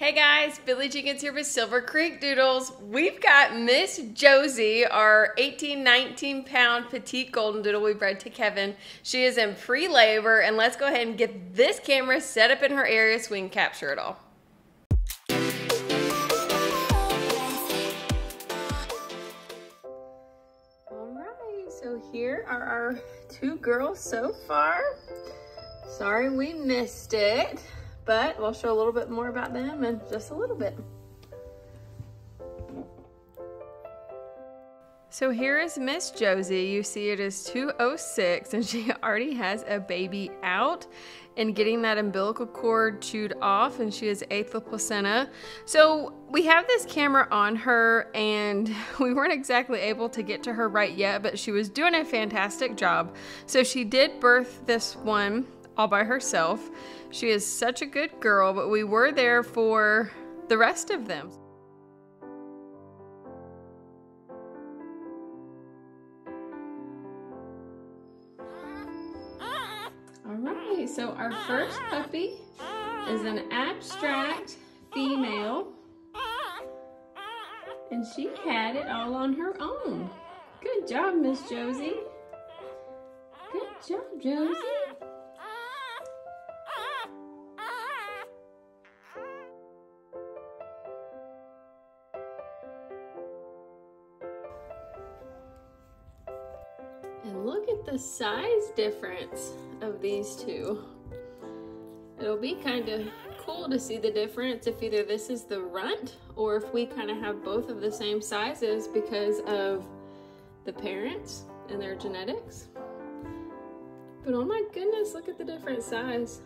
Hey guys, Billy Jenkins here with Silver Creek Doodles. We've got Miss Josie, our 19 pound petite golden doodle we bred to Kevin. She is in pre-labor, and let's go ahead and get this camera set up in her area so we can capture it all. Alright, so here are our two girls so far. Sorry we missed it, but we'll show a little bit more about them in just a little bit. So here is Miss Josie. You see it is 2:06 and she already has a baby out and getting that umbilical cord chewed off, and she is 8th of placenta. So we have this camera on her and we weren't exactly able to get to her right yet, but she was doing a fantastic job. So she did birth this one all by herself. She is such a good girl, but we were there for the rest of them. All right, so our first puppy is an abstract female, and she had it all on her own. Good job, Miss Josie. Good job, Josie. And look at the size difference of these two. It'll be kind of cool to see the difference if either this is the runt or if we kind of have both of the same sizes because of the parents and their genetics. But oh my goodness, look at the different size.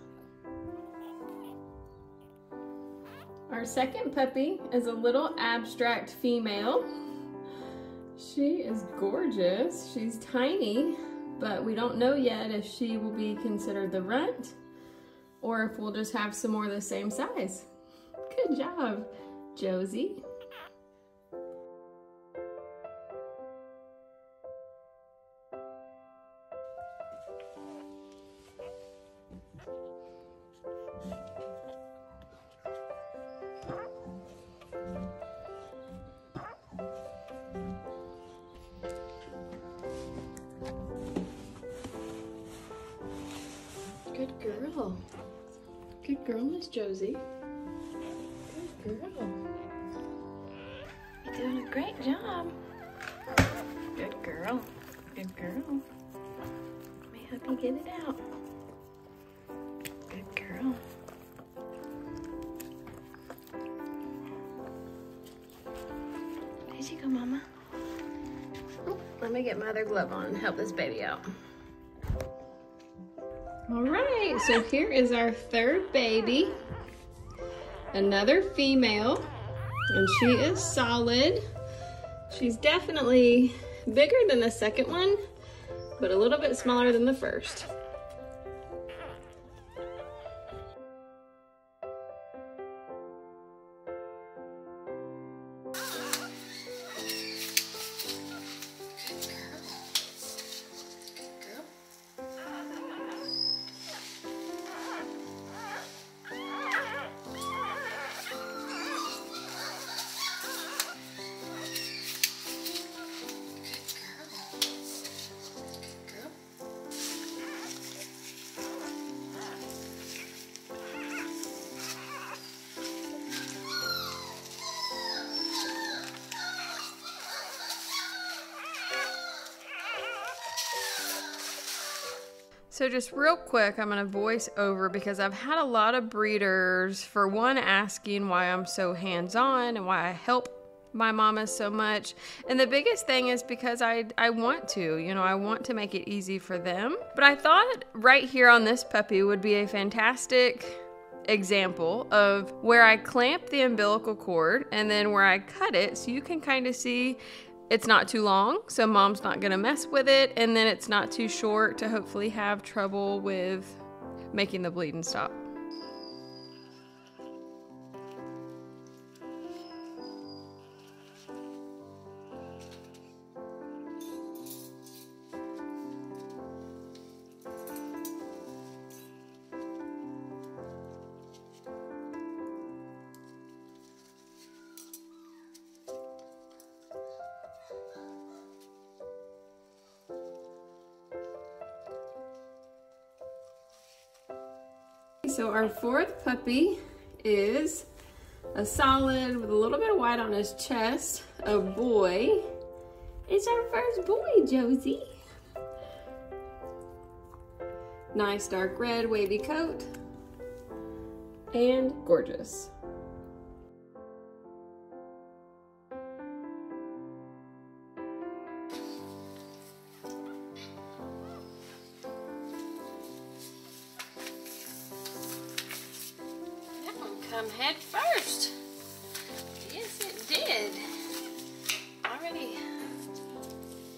Our second puppy is a little abstract female. She is gorgeous. She's tiny, but we don't know yet if she will be considered the runt or if we'll just have some more of the same size. Good job, Josie. Good girl. Good girl, Miss Josie. Good girl. You're doing a great job. Good girl. Good girl. Let me help you get it out. Good girl. There you go, Mama. Oh, let me get my other glove on and help this baby out. All right, so here is our third baby, another female, and she is solid. She's definitely bigger than the second one, but a little bit smaller than the first. So just real quick, I'm gonna voice over because I've had a lot of breeders, for one, asking why I'm so hands-on and why I help my mamas so much. And the biggest thing is because I want to, you know, I want to make it easy for them. But I thought right here on this puppy would be a fantastic example of where I clamp the umbilical cord and then where I cut it, so you can kind of see it's not too long, so mom's not gonna mess with it, and then it's not too short to hopefully have trouble with making the bleeding stop. So our fourth puppy is a solid with a little bit of white on his chest, a boy. It's our first boy, Josie. Nice dark red wavy coat and gorgeous. That one come head first. Yes, it did. Already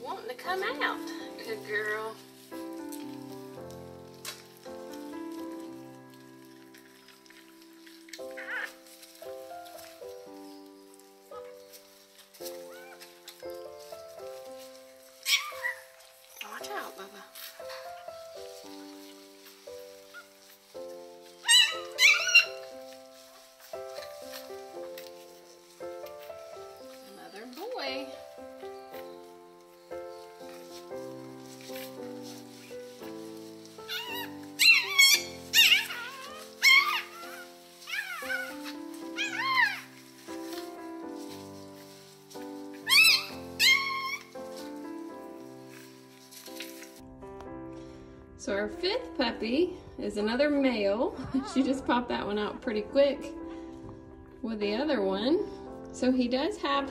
wanting to come out. Good girl. Watch out, Bubba. Another boy. So our fifth puppy is another male. She just popped that one out pretty quick with the other one. So he does have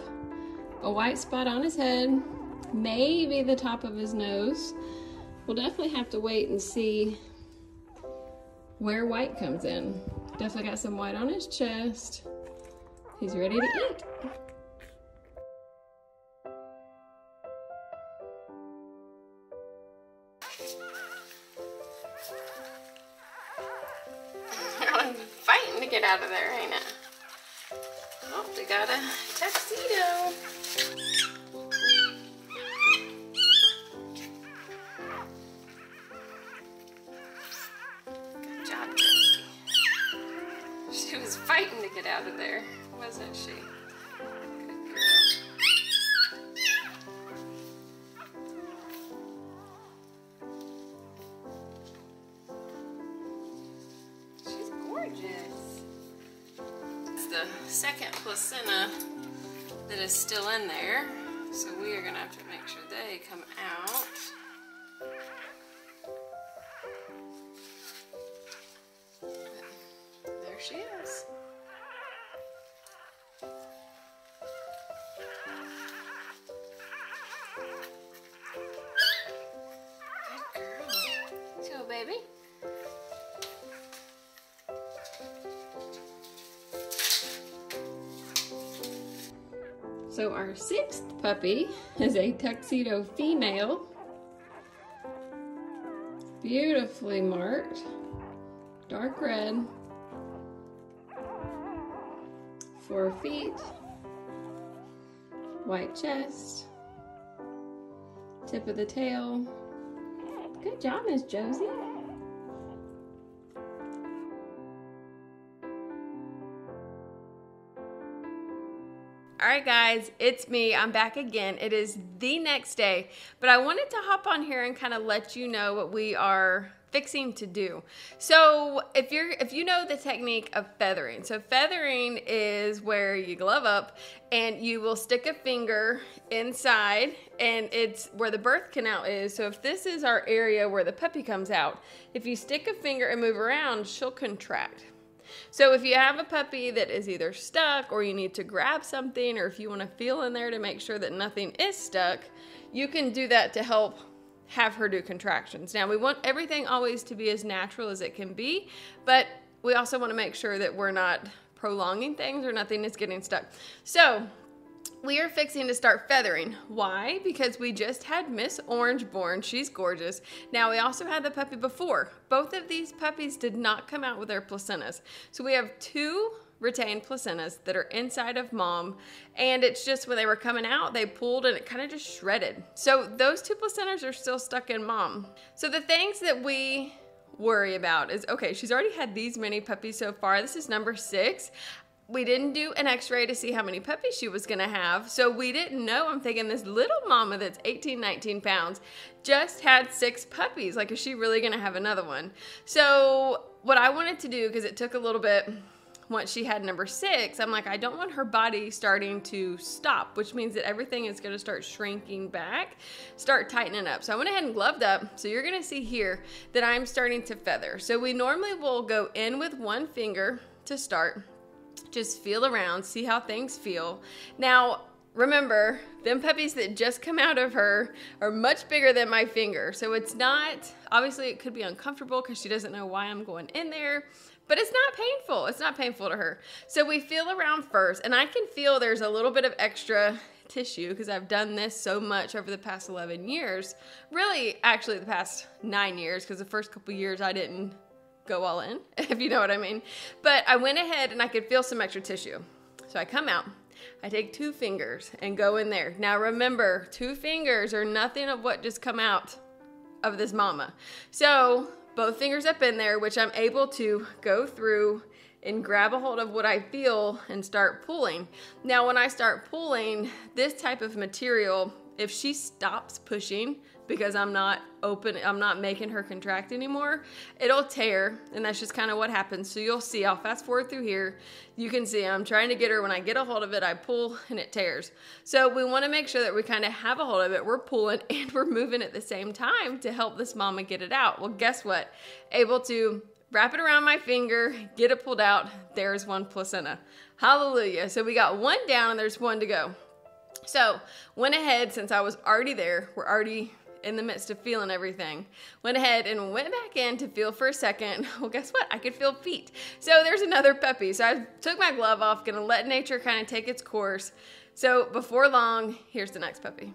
a white spot on his head, maybe the top of his nose. We'll definitely have to wait and see where white comes in. Definitely got some white on his chest. He's ready to eat. Fighting to get out of there, ain't it? Oh, we got a tuxedo. Good job, Josie. She was fighting to get out of there, wasn't she? Good girl. She's gorgeous. It's the second placenta that is still in there, so we are gonna have to make sure they come out. There she is. Good girl. Let's go, baby. So our sixth puppy is a tuxedo female. Beautifully marked, dark red, 4 feet, white chest, tip of the tail. Good job, Miss Josie. Alright guys, it's me. I'm back again. It is the next day, but I wanted to hop on here and kind of let you know what we are fixing to do. So if you know the technique of feathering, so feathering is where you glove up and you will stick a finger inside, and it's where the birth canal is. So if this is our area where the puppy comes out, if you stick a finger and move around, she'll contract. So if you have a puppy that is either stuck or you need to grab something, or if you want to feel in there to make sure that nothing is stuck, you can do that to help have her do contractions. Now we want everything always to be as natural as it can be, but we also want to make sure that we're not prolonging things or nothing is getting stuck. So we are fixing to start feathering. Why? Because we just had Miss Orange born. She's gorgeous. Now we also had the puppy before. Both of these puppies did not come out with their placentas. So we have 2 retained placentas that are inside of mom, and it's just when they were coming out, they pulled and it kind of just shredded. So those 2 placentas are still stuck in mom. So the things that we worry about is, okay, she's already had these many puppies so far. This is number 6. we didn't do an x-ray to see how many puppies she was gonna have. So we didn't know. I'm thinking this little mama that's 18, 19 pounds just had 6 puppies. Like, is she really gonna have another one? So what I wanted to do, because it took a little bit, once she had number 6, I'm like, I don't want her body starting to stop, which means that everything is gonna start shrinking back, start tightening up. So I went ahead and gloved up. So you're gonna see here that I'm starting to feather. So we normally will go in with one finger to start. Just feel around, see how things feel. Now, remember, them puppies that just come out of her are much bigger than my finger. So it's not, obviously it could be uncomfortable because she doesn't know why I'm going in there, but it's not painful. It's not painful to her. So we feel around first, and I can feel there's a little bit of extra tissue because I've done this so much over the past 11 years. Really, actually the past 9 years, because the first couple years I didn't go all in, if you know what I mean. But I went ahead and I could feel some extra tissue. So I come out, I take 2 fingers and go in there. Now remember, 2 fingers are nothing of what just come out of this mama. So both fingers up in there, which I'm able to go through and grab a hold of what I feel and start pulling. Now when I start pulling, this type of material, if she stops pushing, because I'm not making her contract anymore, it'll tear, and that's just kind of what happens. So you'll see, I'll fast forward through here. You can see I'm trying to get her. When I get a hold of it, I pull and it tears. So we want to make sure that we kind of have a hold of it. We're pulling and we're moving at the same time to help this mama get it out. Well, guess what? Able to wrap it around my finger, get it pulled out. There's one placenta. Hallelujah. So we got 1 down and there's 1 to go. So went ahead, since I was already there, we're already in the midst of feeling everything, went ahead and went back in to feel for a second. Well, guess what? I could feel feet. So there's another puppy. So I took my glove off, gonna let nature kind of take its course. So before long, here's the next puppy.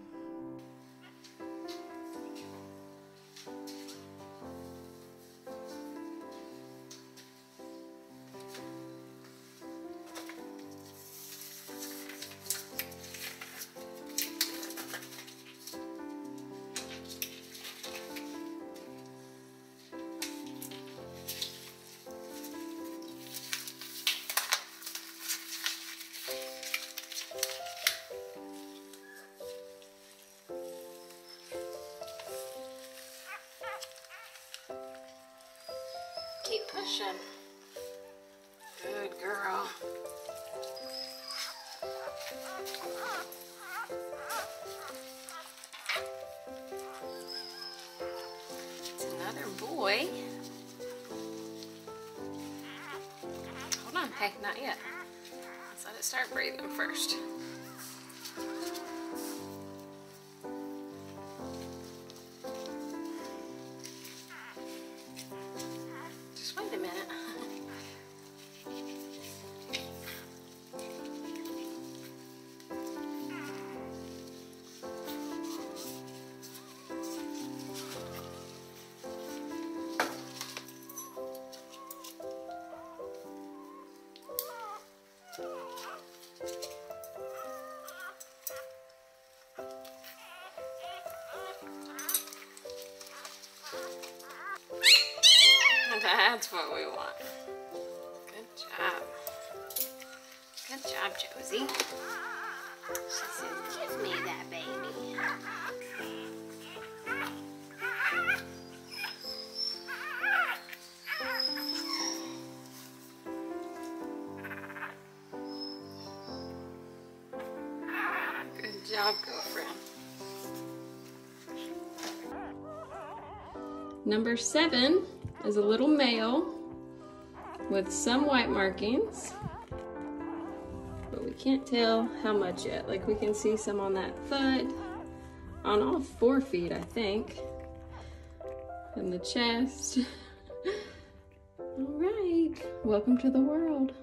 Keep pushing. Good girl. It's another boy. Hold on, hey, not yet. Let's let it start breathing first. Wait a minute. That's what we want. Good job. Good job, Josie. She says, give me that baby. Good job, girlfriend. Number 7 is a little male with some white markings, but we can't tell how much yet. Like, we can see some on that foot, on all 4 feet, I think, and the chest. All right, welcome to the world.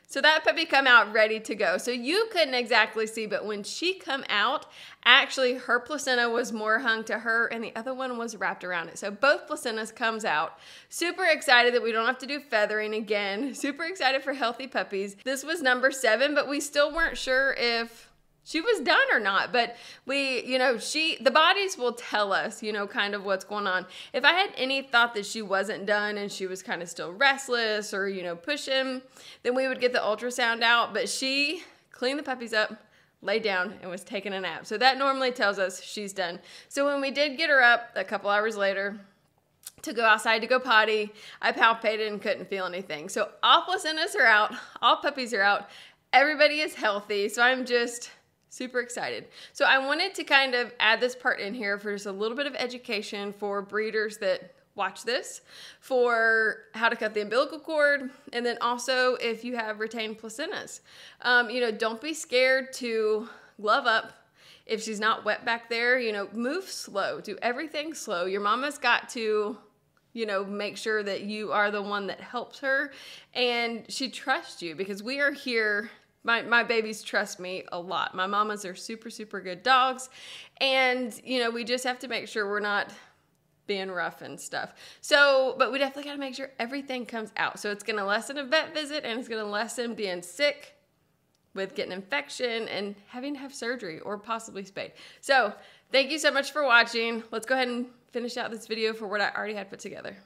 So that puppy come out ready to go. So you couldn't exactly see, but when she come out, actually her placenta was more hung to her and the other one was wrapped around it. So both placentas comes out. Super excited that we don't have to do feathering again. Super excited for healthy puppies. This was number 7, but we still weren't sure if she was done or not. But we, you know, the bodies will tell us, you know, kind of what's going on. If I had any thought that she wasn't done and she was kind of still restless or, you know, pushing, then we would get the ultrasound out. But she cleaned the puppies up, laid down, and was taking a nap. So that normally tells us she's done. So when we did get her up a couple hours later to go outside to go potty, I palpated and couldn't feel anything. So all placentas are out, all puppies are out, everybody is healthy. So I'm just super excited. So I wanted to kind of add this part in here for just a little bit of education for breeders that watch this, for how to cut the umbilical cord, and then also if you have retained placentas. You know, don't be scared to glove up. If she's not wet back there, you know, move slow, do everything slow. Your mama's got to, you know, make sure that you are the one that helps her and she trusts you, because we are here. My babies trust me a lot. My mamas are super, super good dogs. And, you know, we just have to make sure we're not being rough and stuff. So, but we definitely got to make sure everything comes out. So it's going to lessen a vet visit, and it's going to lessen being sick with getting infection and having to have surgery or possibly spayed. So thank you so much for watching. Let's go ahead and finish out this video for what I already had put together.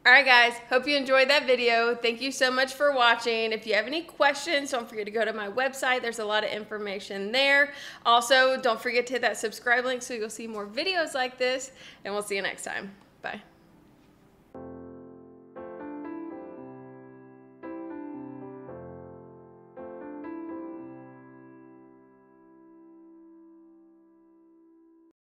All right, guys, hope you enjoyed that video. Thank you so much for watching. If you have any questions, don't forget to go to my website. There's a lot of information there. Also, don't forget to hit that subscribe link so you'll see more videos like this, and we'll see you next time. Bye.